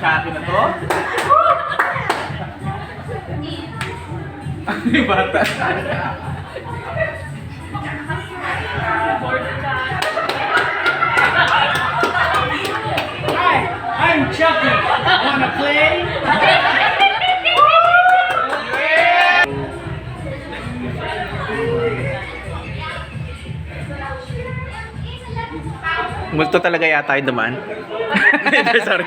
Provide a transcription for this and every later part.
sa akin na to. Ano yung bata? Hi, I'm Chucky. Wanna play? Multo talaga yata yung dumaan. Sorry.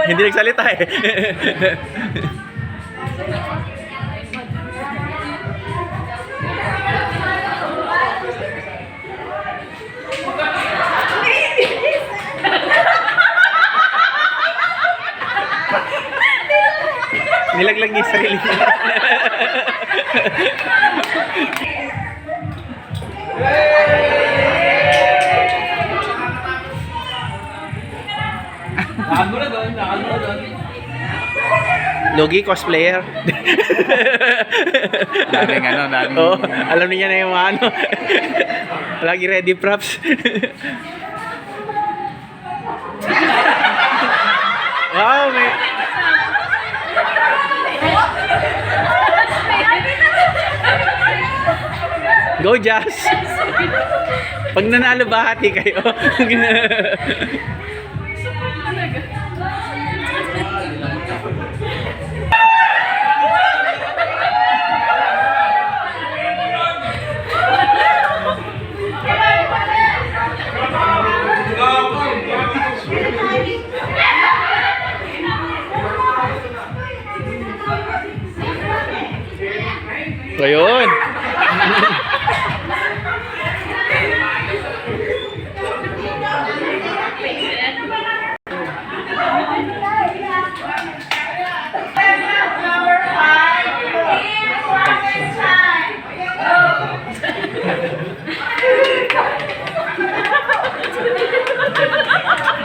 Hindi nagsalita eh. Nilaglag niya yung sarili niya. Lago na doon, lago na doon. Logi cosplayer. Daming ano, daming... Oo, alam niya na yung mga ano. Lagi ready props. Wow, may... Go Jazz! Pag nanalo bahati kayo. Ayun.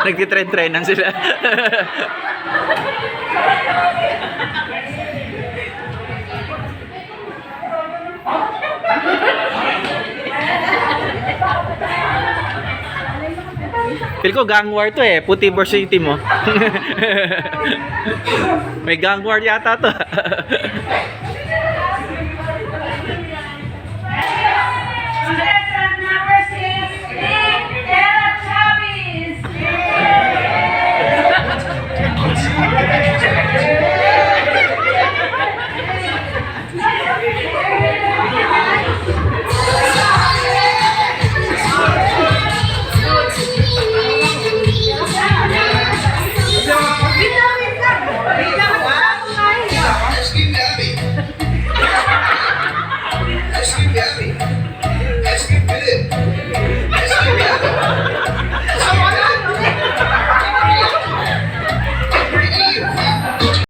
Nagtitrend-trendan sila. Feel ko gang war to eh. Puti versus team mo. May gang war yata to.